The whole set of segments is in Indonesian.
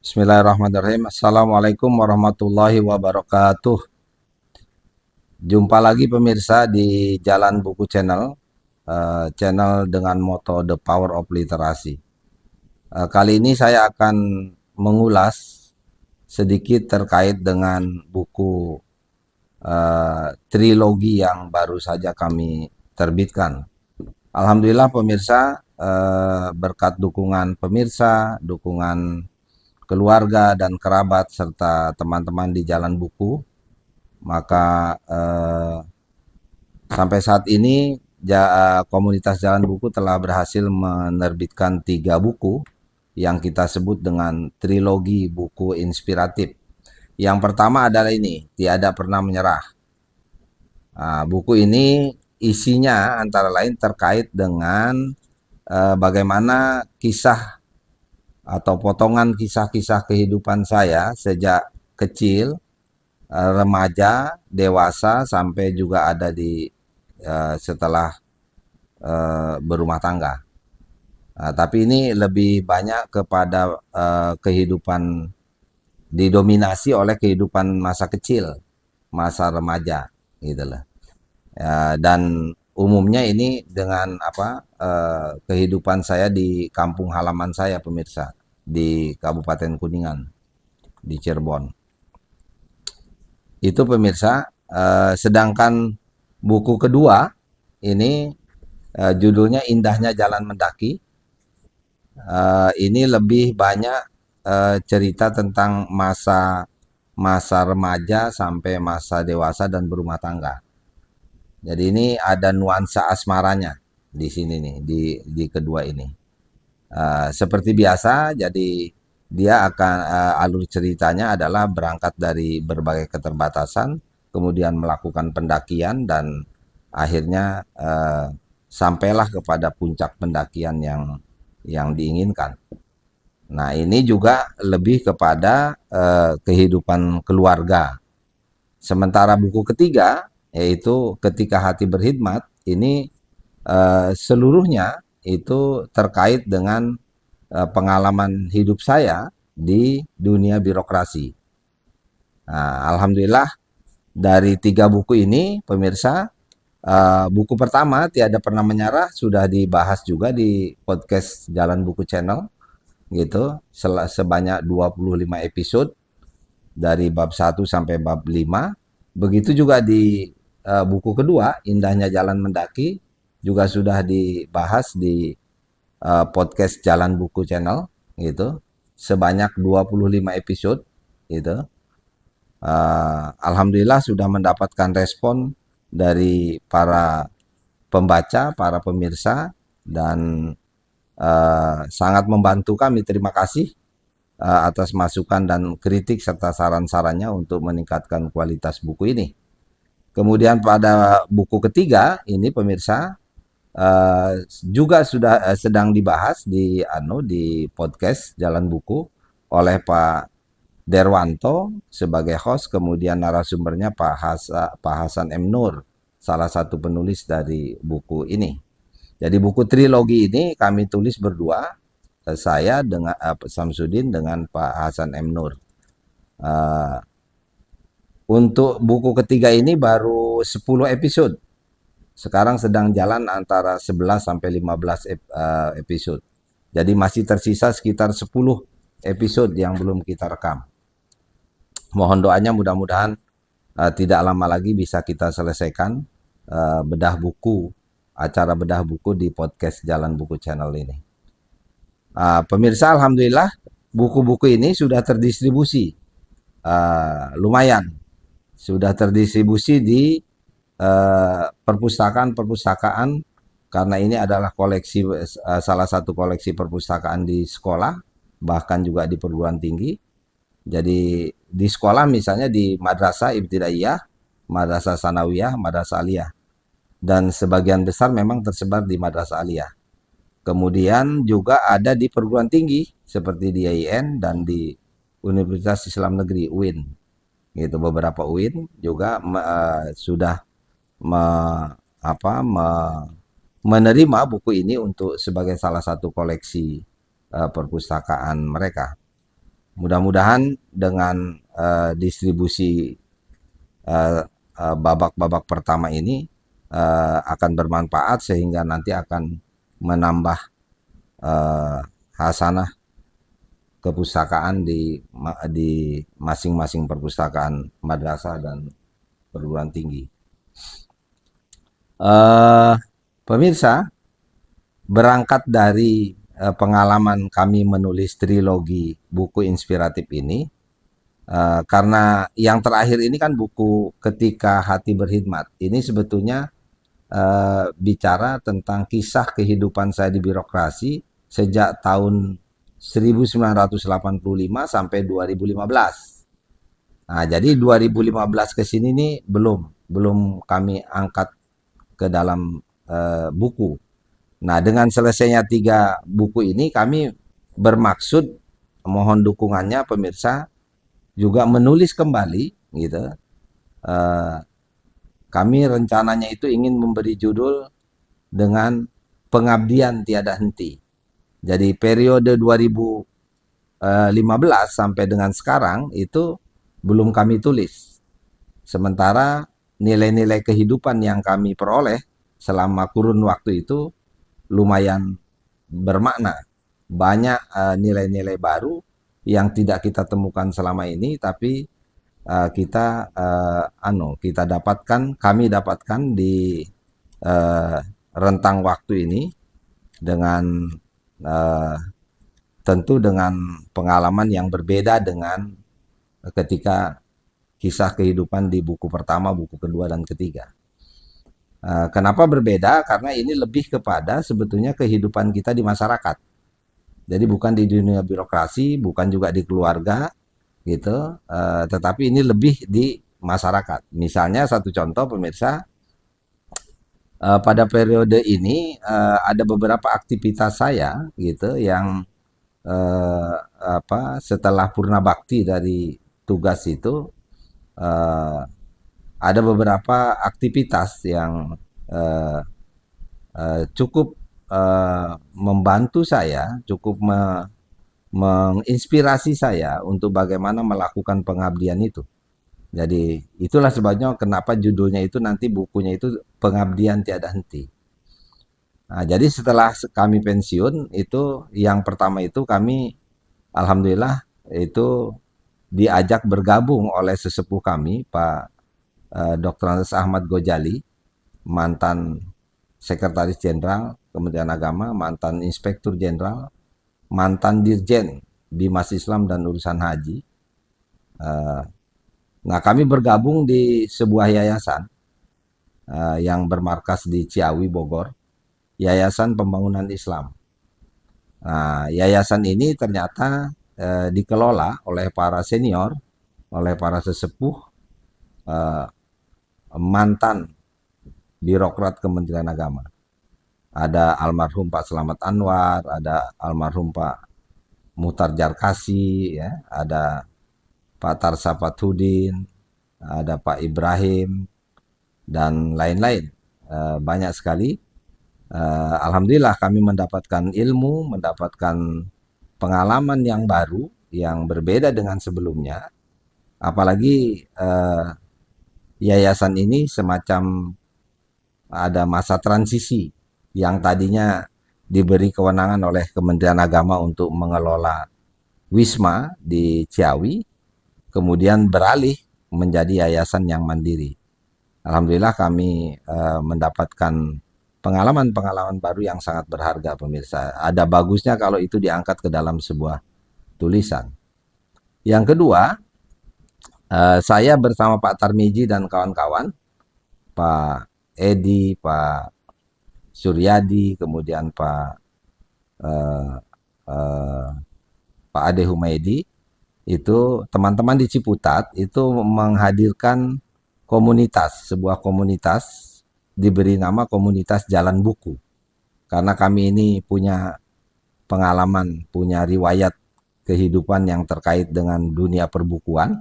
Bismillahirrahmanirrahim. Assalamualaikum warahmatullahi wabarakatuh. Jumpa lagi pemirsa di Jalan Buku Channel, channel dengan moto The Power of Literasi. Kali ini saya akan mengulas sedikit terkait dengan buku trilogi yang baru saja kami terbitkan. Alhamdulillah pemirsa, berkat dukungan pemirsa, dukungan keluarga dan kerabat serta teman-teman di Jalan Buku, maka sampai saat ini komunitas Jalan Buku telah berhasil menerbitkan 3 buku yang kita sebut dengan trilogi buku inspiratif. Yang pertama adalah ini, Tiada Pernah Menyerah. Buku ini isinya antara lain terkait dengan bagaimana kisah atau potongan kisah-kisah kehidupan saya sejak kecil, remaja, dewasa, sampai juga ada di setelah berumah tangga. Tapi ini lebih banyak kepada kehidupan, didominasi oleh kehidupan masa kecil, masa remaja, gitu lah. Dan umumnya ini dengan kehidupan saya di kampung halaman saya pemirsa, di Kabupaten Kuningan, di Cirebon. Itu pemirsa. Sedangkan buku kedua ini judulnya Indahnya Jalan Mendaki. Ini lebih banyak cerita tentang masa remaja sampai masa dewasa dan berumah tangga. Jadi ini ada nuansa asmaranya di sini nih, di kedua ini. Seperti biasa, jadi dia akan alur ceritanya adalah berangkat dari berbagai keterbatasan, kemudian melakukan pendakian dan akhirnya sampailah kepada puncak pendakian yang diinginkan. Nah, ini juga lebih kepada kehidupan keluarga. Sementara buku ketiga, yaitu Ketika Hati Berkhidmat, ini seluruhnya itu terkait dengan pengalaman hidup saya di dunia birokrasi. Alhamdulillah dari 3 buku ini pemirsa, buku pertama Tiada Pernah Menyerah sudah dibahas juga di podcast Jalan Buku Channel gitu, sebanyak 25 episode dari bab 1 sampai bab 5. Begitu juga di buku kedua Indahnya Jalan Mendaki juga sudah dibahas di podcast Jalan Buku Channel gitu, sebanyak 25 episode gitu. Alhamdulillah sudah mendapatkan respon dari para pembaca, para pemirsa, dan sangat membantu kami. Terima kasih atas masukan dan kritik serta saran-sarannya untuk meningkatkan kualitas buku ini. Kemudian pada buku ketiga ini pemirsa juga sudah sedang dibahas di podcast Jalan Buku oleh Pak Derwanto sebagai host, kemudian narasumbernya Pak Hasan M. Nur, salah satu penulis dari buku ini. Jadi buku trilogi ini kami tulis berdua, saya dengan Samsudin dengan Pak Hasan M. Nur. Untuk buku ketiga ini baru 10 episode. Sekarang sedang jalan antara 11 sampai 15 episode. Jadi masih tersisa sekitar 10 episode yang belum kita rekam. Mohon doanya, mudah-mudahan tidak lama lagi bisa kita selesaikan acara bedah buku di podcast Jalan Buku Channel ini. Pemirsa, alhamdulillah buku-buku ini sudah terdistribusi, lumayan sudah terdistribusi di perpustakaan-perpustakaan, karena ini adalah koleksi, salah satu koleksi perpustakaan di sekolah, bahkan juga di perguruan tinggi. Jadi di sekolah misalnya di Madrasah Ibtidaiyah, Madrasah Sanawiyah, Madrasah Aliyah, dan sebagian besar memang tersebar di Madrasah Aliyah. Kemudian juga ada di perguruan tinggi seperti di IAIN dan di Universitas Islam Negeri UIN. Gitu, beberapa UIN juga sudah menerima buku ini untuk sebagai salah satu koleksi perpustakaan mereka. mudah-mudahan dengan distribusi babak-babak pertama ini akan bermanfaat sehingga nanti akan menambah hasanah kepustakaan di masing-masing perpustakaan madrasah dan perguruan tinggi. Pemirsa, berangkat dari pengalaman kami menulis trilogi buku inspiratif ini, karena yang terakhir ini kan buku Ketika Hati Berkhidmat. Ini sebetulnya bicara tentang kisah kehidupan saya di birokrasi sejak tahun 1985 sampai 2015. Nah, jadi 2015 ke sini nih belum kami angkat ke dalam buku. Nah, dengan selesainya 3 buku ini kami bermaksud mohon dukungannya pemirsa juga menulis kembali gitu. Kami rencananya itu ingin memberi judul dengan Pengabdian Tiada Henti. Jadi periode 2015 sampai dengan sekarang itu belum kami tulis. Sementara nilai-nilai kehidupan yang kami peroleh selama kurun waktu itu lumayan bermakna. Banyak nilai-nilai baru yang tidak kita temukan selama ini, tapi kami dapatkan di rentang waktu ini dengan tentu dengan pengalaman yang berbeda dengan ketika kisah kehidupan di buku pertama, buku kedua, dan ketiga. Kenapa berbeda? Karena ini lebih kepada sebetulnya kehidupan kita di masyarakat. Jadi bukan di dunia birokrasi, bukan juga di keluarga, gitu. Tetapi ini lebih di masyarakat. Misalnya satu contoh pemirsa, pada periode ini ada beberapa aktivitas saya, gitu, yang setelah purna bakti dari tugas itu ada beberapa aktivitas yang cukup membantu saya, cukup menginspirasi saya untuk bagaimana melakukan pengabdian itu. Jadi itulah sebabnya kenapa judulnya itu nanti bukunya itu Pengabdian Tiada Henti. Nah, jadi setelah kami pensiun itu yang pertama itu kami alhamdulillah itu diajak bergabung oleh sesepuh kami Pak Dr. Andes Ahmad Gojali, mantan Sekretaris Jenderal Kementerian Agama, mantan Inspektur Jenderal, mantan Dirjen Bimas Islam dan Urusan Haji. Nah, kami bergabung di sebuah yayasan yang bermarkas di Ciawi, Bogor, Yayasan Pembangunan Islam. Nah, yayasan ini ternyata dikelola oleh para senior, oleh para sesepuh, mantan birokrat Kementerian Agama. Ada almarhum Pak Selamat Anwar, ada almarhum Pak Muhtar Jarkasi, ya, ada Pak Tarsa Fathudin, ada Pak Ibrahim, dan lain-lain. Banyak sekali. Alhamdulillah kami mendapatkan ilmu, mendapatkan pengalaman yang baru, yang berbeda dengan sebelumnya. Apalagi yayasan ini semacam ada masa transisi yang tadinya diberi kewenangan oleh Kementerian Agama untuk mengelola Wisma di Ciawi, kemudian beralih menjadi yayasan yang mandiri. Alhamdulillah kami mendapatkan pengalaman-pengalaman baru yang sangat berharga pemirsa. Ada bagusnya kalau itu diangkat ke dalam sebuah tulisan. Yang kedua, saya bersama Pak Tarmiji dan kawan-kawan, Pak Edi, Pak Suryadi, kemudian Pak Ade Humaydi, itu teman-teman di Ciputat itu menghadirkan komunitas, sebuah komunitas diberi nama Komunitas Jalan Buku. Karena kami ini punya pengalaman, punya riwayat kehidupan yang terkait dengan dunia perbukuan,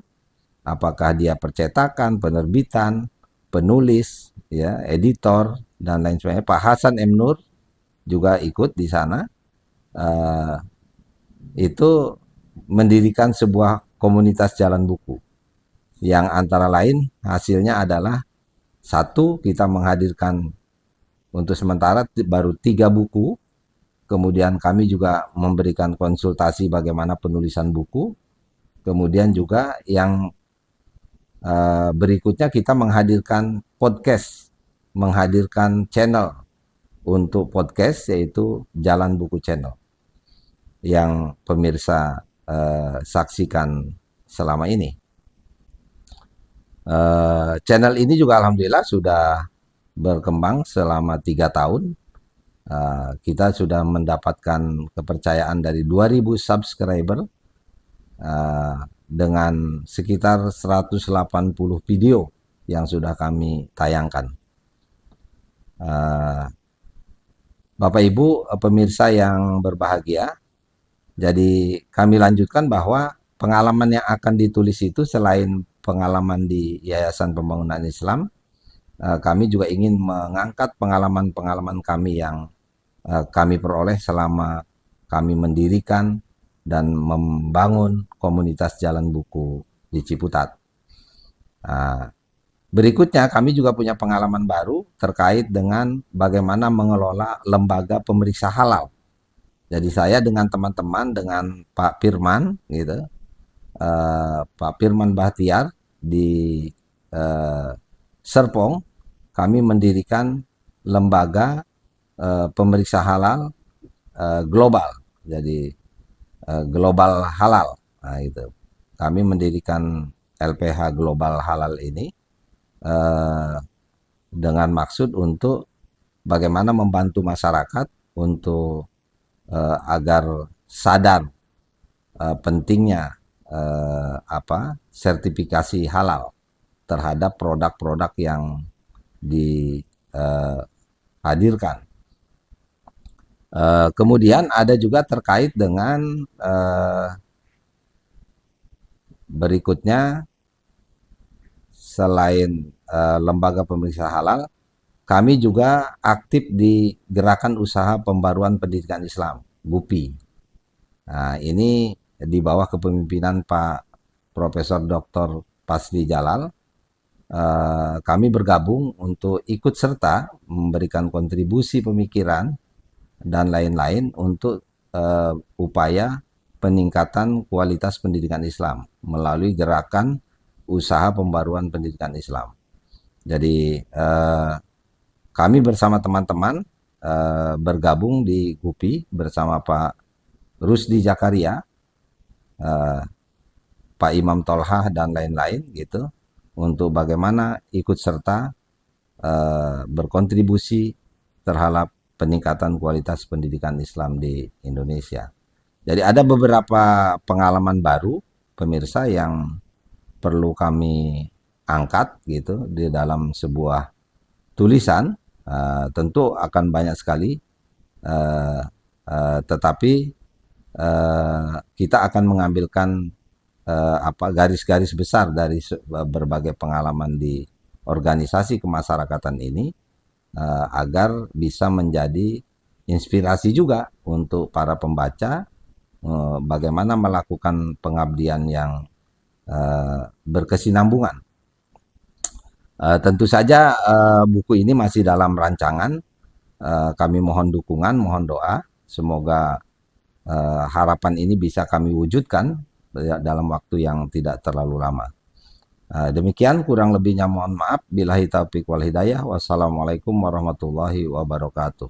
apakah dia percetakan, penerbitan, penulis, ya, editor, dan lain sebagainya. Pak Hasan M. Nur juga ikut di sana. Itu mendirikan sebuah komunitas jalan buku yang antara lain hasilnya adalah satu, kita menghadirkan untuk sementara baru 3 buku, kemudian kami juga memberikan konsultasi bagaimana penulisan buku, kemudian juga yang berikutnya kita menghadirkan podcast, menghadirkan channel untuk podcast yaitu Jalan Buku Channel yang pemirsa saksikan selama ini. Channel ini juga alhamdulillah sudah berkembang selama 3 tahun. Kita sudah mendapatkan kepercayaan dari 2000 subscriber dengan sekitar 180 video yang sudah kami tayangkan. Bapak Ibu pemirsa yang berbahagia, jadi kami lanjutkan bahwa pengalaman yang akan ditulis itu selain pengalaman di Yayasan Pembangunan Islam, kami juga ingin mengangkat pengalaman-pengalaman kami yang kami peroleh selama kami mendirikan dan membangun komunitas jalan buku di Ciputat. Berikutnya kami juga punya pengalaman baru terkait dengan bagaimana mengelola lembaga pemeriksa halal. Jadi saya dengan teman-teman, dengan Pak Firman, gitu, Pak Firman Bahtiar di Serpong, kami mendirikan lembaga pemeriksa halal global. Jadi global halal. Nah, itu. Kami mendirikan LPH Global Halal ini dengan maksud untuk bagaimana membantu masyarakat untuk agar sadar pentingnya sertifikasi halal terhadap produk-produk yang dihadirkan. Kemudian ada juga terkait dengan berikutnya, selain lembaga pemeriksa halal, kami juga aktif di Gerakan Usaha Pembaruan Pendidikan Islam, GUPI. Nah, ini di bawah kepemimpinan Pak Profesor Dr. Pasli Jalal, kami bergabung untuk ikut serta memberikan kontribusi pemikiran dan lain-lain untuk upaya peningkatan kualitas pendidikan Islam melalui Gerakan Usaha Pembaruan Pendidikan Islam. Jadi kami bersama teman-teman bergabung di GUPI bersama Pak Rusdi Zakaria, Pak Imam Tolhah dan lain-lain gitu, untuk bagaimana ikut serta berkontribusi terhadap peningkatan kualitas pendidikan Islam di Indonesia. Jadi ada beberapa pengalaman baru pemirsa yang perlu kami angkat gitu di dalam sebuah tulisan. Tentu akan banyak sekali, tetapi kita akan mengambilkan garis-garis besar dari berbagai pengalaman di organisasi kemasyarakatan ini agar bisa menjadi inspirasi juga untuk para pembaca bagaimana melakukan pengabdian yang berkesinambungan. Tentu saja buku ini masih dalam rancangan. Kami mohon dukungan, mohon doa. Semoga harapan ini bisa kami wujudkan dalam waktu yang tidak terlalu lama. Demikian, kurang lebihnya mohon maaf. Billahi taufiq wal hidayah. Wassalamualaikum warahmatullahi wabarakatuh.